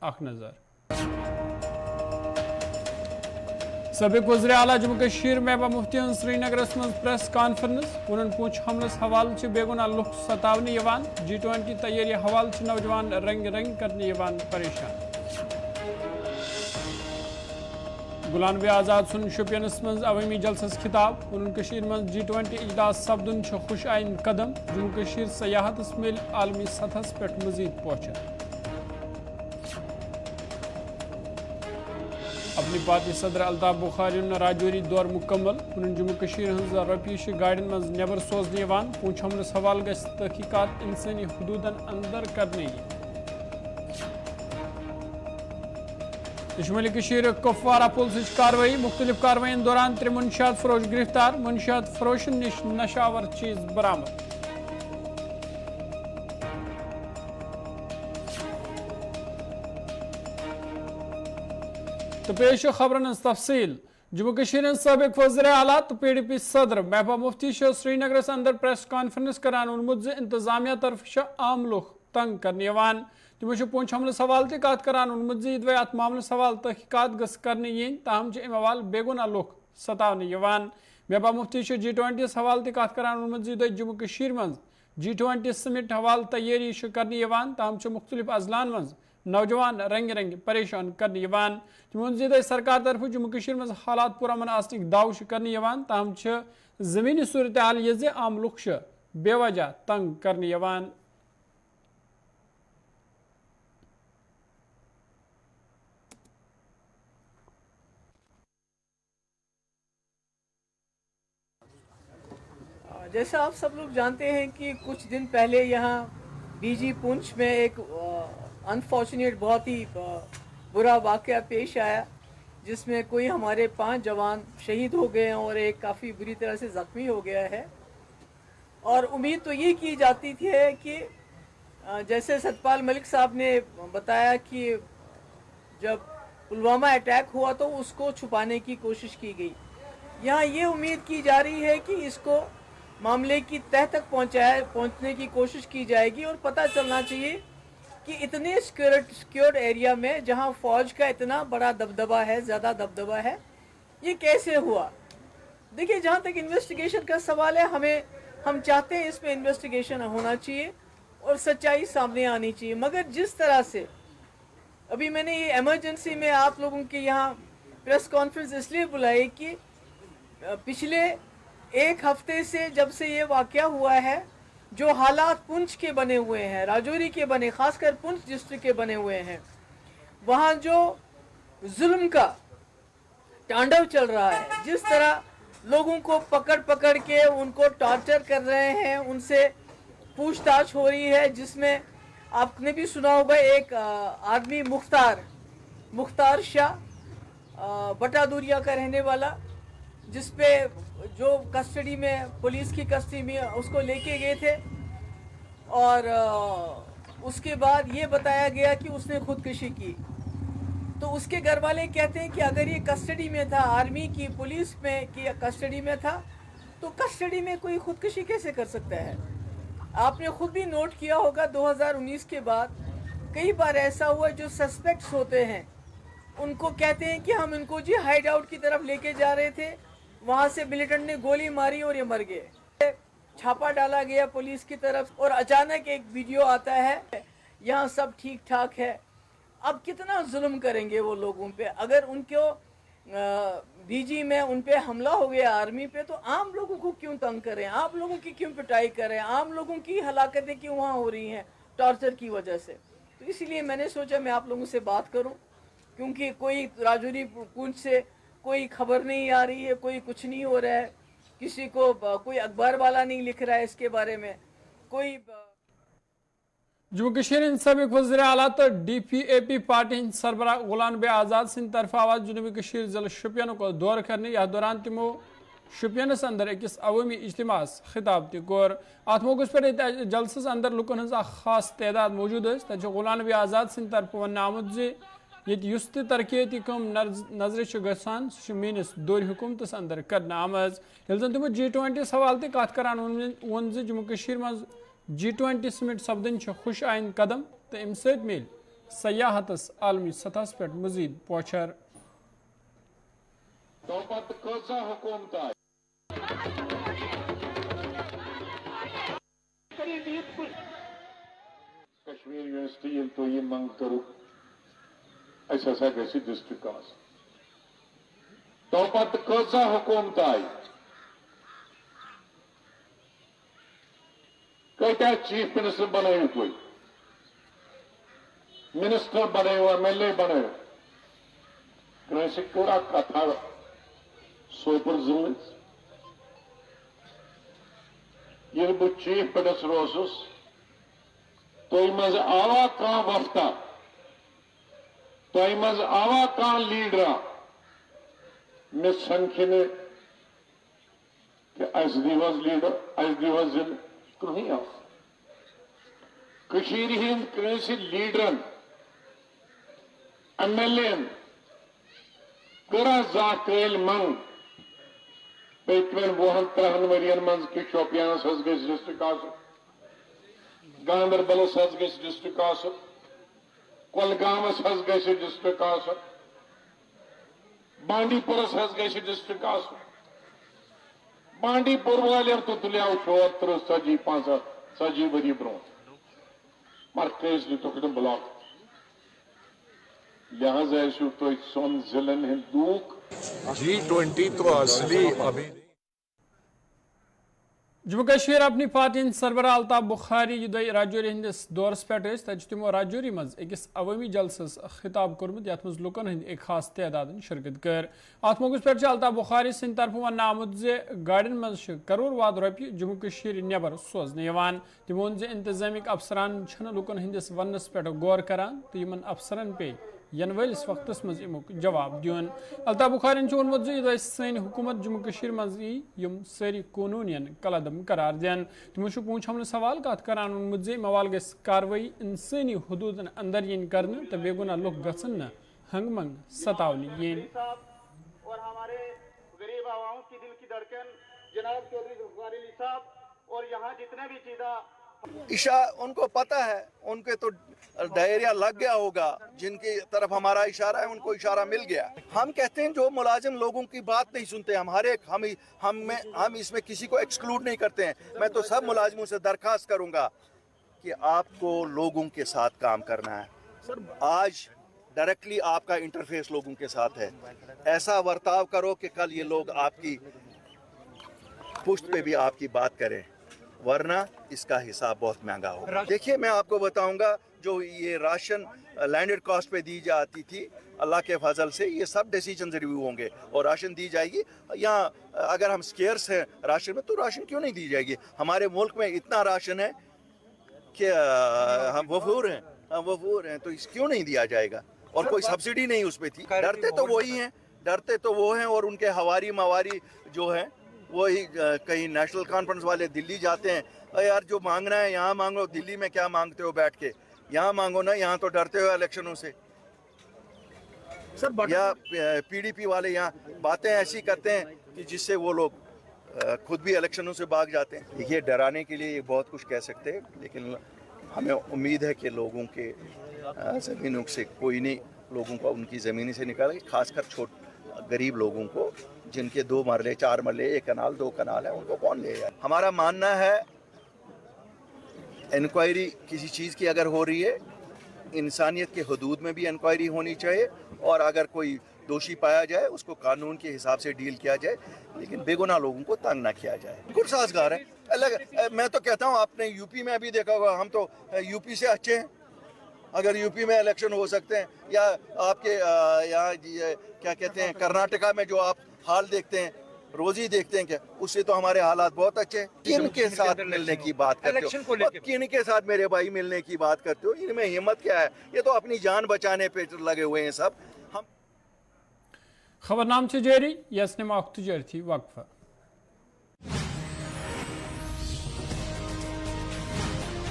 اخ نظر سابق وزیر اعلیٰ جموں کشمیر محبوبہ مفتی سری نگرس من پریس کانفرنس ون پونچھ حملس حوالہ بے گناہ لوک ستاونے G20 تیاری حوالہ نوجوان رنگ رنگ کرنے پریشان غلام نبی آزاد سن شوپینس من عوامی جلسس خطاب ون من G20 اجلاس سپدن خوش آئین قدم جموں کشمیر سیاحت مل عالمی سطح پہ مزید پہنچ اپنی پارٹی صدر الطاف بخاری راجوری دور مکمل ون جموں کشمیر ہز رپیش گاڑین من نبر سوزنے پونچھ حملس حوالہ گژھِ تحقیقات انسانی حدودن اندر کرنے شمالی کشمیر کپوارہ پولیسچ کاروٲیی مختلف کاروائین دوران 3 منشیات فروش گرفتار منشیات فروشن نش نشاور چیز برآمد تو پیش خبرن تفصیل جموں کشمیر سابق وزیر اعلیٰ تو PDP صدر محبوبہ مفتی سری نگرس اندر پریس کانفرنس کران وونمت انتظامیہ طرف عام لوگ تنگ کرنے تمو پونچھ حملس حوالہ کت کران وونمت ات معاملس حوالہ تحقیقات گھس کرنے ین تاہم ام حوالہ بے گناہ لوگ ستاونے محبوبہ مفتی G20 حوالہ کت کران وونمت جموں کشمیر من G20 سمٹ حوالہ تیاری کرنے تاہم مختلف اضلاع من نوجوان رنگ رنگ پریشان کرنے تمہ سرکار طرف جموں کشمیر من حالات پورا من آسنک دعو کرنے تاہم زمینی صورتحال یہ عام لوگ بے وجہ تنگ کرنے جیسا آپ سب لوگ جانتے ہیں کہ کچھ دن پہلے یہاں BG پونچھ میں ایک انفارچونیٹ بہت ہی برا واقعہ پیش آیا جس میں کوئی ہمارے 5 جوان شہید ہو گئے ہیں اور ایک کافی بری طرح سے زخمی ہو گیا ہے اور امید تو یہ کی جاتی تھی کہ جیسے ستپال ملک صاحب نے بتایا کہ جب پلوامہ اٹیک ہوا تو اس کو چھپانے کی کوشش کی گئی یہاں یہ امید کی جا رہی ہے کہ اس کو معاملے کی تہ تک پہنچنے کی کوشش کی جائے گی اور پتہ چلنا چاہیے کہ اتنے سیکیورڈ ایریا میں جہاں فوج کا اتنا بڑا دبدبہ ہے زیادہ دبدبہ ہے یہ کیسے ہوا دیکھیے جہاں تک انویسٹیگیشن کا سوال ہے ہم چاہتے ہیں اس میں انویسٹیگیشن ہونا چاہیے اور سچائی سامنے آنی چاہیے مگر جس طرح سے ابھی میں نے یہ ایمرجنسی میں آپ لوگوں کے یہاں پریس کانفرنس اس لیے بلائی کہ پچھلے 1 ہفتے سے جب سے یہ واقعہ ہوا ہے جو حالات پونچھ کے بنے ہوئے ہیں راجوری کے بنے خاص کر پونچھ ڈسٹرکٹ کے بنے ہوئے ہیں وہاں جو ظلم کا تانڈو چل رہا ہے جس طرح لوگوں کو پکڑ کے ان کو ٹارچر کر رہے ہیں ان سے پوچھ تاچھ ہو رہی ہے جس میں آپ نے بھی سنا ہوگا ایک آدمی مختار شاہ بٹا دوریا کا رہنے والا جس پہ جو کسٹڈی میں پولیس کی کسٹڈی میں اس کو لے کے گئے تھے اور اس کے بعد یہ بتایا گیا کہ اس نے خودکشی کی تو اس کے گھر والے کہتے ہیں کہ اگر یہ کسٹڈی میں تھا آرمی کی پولیس میں کی کسٹڈی میں تھا تو کسٹڈی میں کوئی خودکشی کیسے کر سکتا ہے آپ نے خود بھی نوٹ کیا ہوگا 2019 کے بعد کئی بار ایسا ہوا جو سسپیکٹس ہوتے ہیں ان کو کہتے ہیں کہ ہم ان کو ہائیڈ آؤٹ کی طرف لے کے جا رہے تھے وہاں سے ملیٹنٹ نے گولی ماری اور یہ مر گئے چھاپا ڈالا گیا پولیس کی طرف اور اچانک ایک ویڈیو آتا ہے یہاں سب ٹھیک ٹھاک ہے اب کتنا ظلم کریں گے وہ لوگوں پہ اگر ان کو BG میں ان پہ حملہ ہو گیا آرمی پہ تو عام لوگوں کو کیوں تنگ کریں عام لوگوں کی کیوں پٹائی کریں عام لوگوں کی ہلاکتیں کیوں وہاں ہو رہی ہیں ٹارچر کی وجہ سے تو اسی لیے میں نے سوچا میں آپ لوگوں سے بات کروں کیونکہ کوئی راجوری پونچھ سے کوئی خبر نہیں آ رہی ہے کوئی کچھ نہیں ہو رہا ہے کسی کو کوئی اخبار والا نہیں لکھ رہا ہے اس کے بارے میں کوئی جموں کشمیر سابق وزیر اعلیٰ تو DPAP پارٹی سربراہ غلام نبی آزاد سند طرف آواز جنوبی کشمیر ضلع شوپین کو دور کرنے یا دوران تمو شوپینس اندر اکس عوامی اجتماع خطاب تہ کور ات موقع پر جلسس اندر لکن ہز خاص تعداد موجود تجھے غلام نبی آزاد سند طرف ون آمت یس تہ ترقیتی کم نظر گھان سہ میس دور حکومتس اندر کرنے آمز یل زن تمو G20 حوالہ تہ کت کران ون جموں کشمیر مز G20 سمٹ سپدن خوش آئین قدم تو ام ست مل سیاحتس عالمی سطح پہ مزید پوچھر کشمیر یونیورسٹی یل تو یہ منگ کرو اس ہسا گژھِ ڈسٹرکٹ آسُن تو پتہٕ کۭژاہ حکومت آیہِ کۭتیاہ چیف منسٹر بنٲیِو تُہۍ منسٹر بنٲیِو MLA بنٲیِو کٲنٛسہِ کٔرا کتھا سوپور ضلعس ییٚلہِ بہٕ چیف منسٹر اوسُس تۄہہِ منٛز آوا کانٛہہ وفدا تۄہہِ منٛز آوا کانٛہہ لیڈرا مےٚ سمکھِ نہٕ کہ اَسہِ دِیِو حظ لیڈر اَسہِ دِیِو حظ ضلعہٕ کٕہٕنۍ آو کٔشیٖرِ ہٕنٛدۍ کٲنٛسہِ لیڈرن MLA ین کٔرا زانٛہہ کٲلۍ منٛگ پٔتمٮ۪ن 20-30 ؤرین منٛز کہ شوپیانس حظ گژھِ ڈسٹرکٹ آسُن گاندربلس حظ گژھِ ڈسٹرکٹ آسُن کۄلگامس حظ گژھِ ڈسٹرکٹ آسُن بانڈی پورس حظ گژھِ ڈسٹرکٹ آسُن بانڈی پور والٮ۪ن تہِ تُلیو شور 30-40-50 ؤری برونٛٹھ مگر کٲنٛسہِ دِتُکھ نہٕ بلاک لہذا ٲسِو تُہۍ سون ضلعن ہٕنٛدۍ لوٗکھ G20 تو اصلی ابھی جموں کشمیر اپنی پارٹی سربراہ الطاف بخاری یہ دہی راجوری ہندس دورس پہ تجہ تمو راجوری مز اکس عوامی جلسس خطاب کورمت یت مز لکن ہند ایک خاص تعداد شرکت کر ات موقع پہ الطاف بخاری سند طرف ون آمت زِ گاڑین مز کرور واد روپیہ جموں کشمیر نیبر سوزنہ یوان تمو وون زِ انتظامیک افسران چھن لکن ہندس وننس پہ غور کران تو یمن افسرن پہ ین ولس وقتس مز امیک جواب دیون الطاف بخارین وونمت زِ سن حکومت جموں کشمیر مز یم ساری قونونین کلعدم قرار دین تمو پونچھ حملہ سوال کت کران وونمت زِ موال گژھِ کاروٲیی انسانی حدودن اندر ین کرنہ تو بے گناہ لوگ گژھن نہ ہنگ منگ ستاونہ ین اور ہمارے غریب عوام کی دل کی دھڑکن جناب چودھری ذوالفقار علی صاحب اور یہاں جتنے بھی چیزاں ان کو پتہ ہے ان کے تو دائرہ لگ گیا ہوگا جن کی طرف ہمارا اشارہ ہے ان کو اشارہ مل گیا ہم کہتے ہیں جو ملازم لوگوں کی بات نہیں سنتے ہم اس میں کسی کو ایکسکلوڈ نہیں کرتے ہیں میں تو سب ملازموں سے درخواست کروں گا کہ آپ کو لوگوں کے ساتھ کام کرنا ہے سر آج ڈائریکٹلی آپ کا انٹرفیس لوگوں کے ساتھ ہے ایسا ورتاؤ کرو کہ کل یہ لوگ آپ کی پشت پہ بھی آپ کی بات کریں ورنہ اس کا حساب بہت مہنگا ہوگا دیکھیے میں آپ کو بتاؤں گا جو یہ راشن لینڈڈ کاسٹ پہ دی جاتی تھی اللہ کے فضل سے یہ سب ڈیسیجنز ریویو ہوں گے اور راشن دی جائے گی یہاں اگر ہم سکیئرس ہیں راشن میں تو راشن کیوں نہیں دی جائے گی ہمارے ملک میں اتنا راشن ہے کہ ہم وفور ہیں تو اس کیوں نہیں دیا جائے گا اور کوئی سبسڈی نہیں اس پہ تھی ڈرتے تو وہ ہیں اور ان کے ہواری مواری جو ہیں وہی کہیں نیشنل کانفرنس والے دلی جاتے ہیں یار جو مانگنا ہے یہاں مانگو دلی میں کیا مانگتے ہو بیٹھ کے یہاں مانگو نا یہاں تو ڈرتے ہو الیکشنوں سے یا PDP والے یہاں باتیں ایسی کرتے ہیں کہ جس سے وہ لوگ خود بھی الیکشنوں سے بھاگ جاتے ہیں یہ ڈرانے کے لیے یہ بہت کچھ کہہ سکتے ہیں لیکن ہمیں امید ہے کہ لوگوں کے زمینوں سے کوئی نہیں لوگوں کو ان کی زمینیں سے نکالے خاص کر غریب لوگوں کو جن کے 2 مرلے 4 مرلے 1 کنال 2 کنال ہے ان کو کون لے جائے ہمارا ماننا ہے انکوائری کسی چیز کی اگر ہو رہی ہے انسانیت کے حدود میں بھی انکوائری ہونی چاہیے اور اگر کوئی دوشی پایا جائے اس کو قانون کے حساب سے ڈیل کیا جائے لیکن بے گناہ لوگوں کو تنگ نہ کیا جائے بالکل سازگار ہے میں تو کہتا ہوں آپ نے UP میں ابھی دیکھا ہوگا ہم تو UP سے اچھے ہیں اگر UP میں الیکشن ہو سکتے ہیں یا آپ کے یہاں کیا کہتے ہیں کرناٹکا میں جو آپ حال دیکھتے ہیں روزی دیکھتے ہیں کیا اس سے تو ہمارے حالات بہت اچھے ہیں کن کے ساتھ ملنے کی بات کرتے ہو کن کے ساتھ میرے بھائی ملنے کی بات کرتے ہو ان میں ہمت کیا ہے یہ تو اپنی جان بچانے پہ لگے ہوئے ہیں سب خبر نام سے جاری یس نما تجارتی وقفہ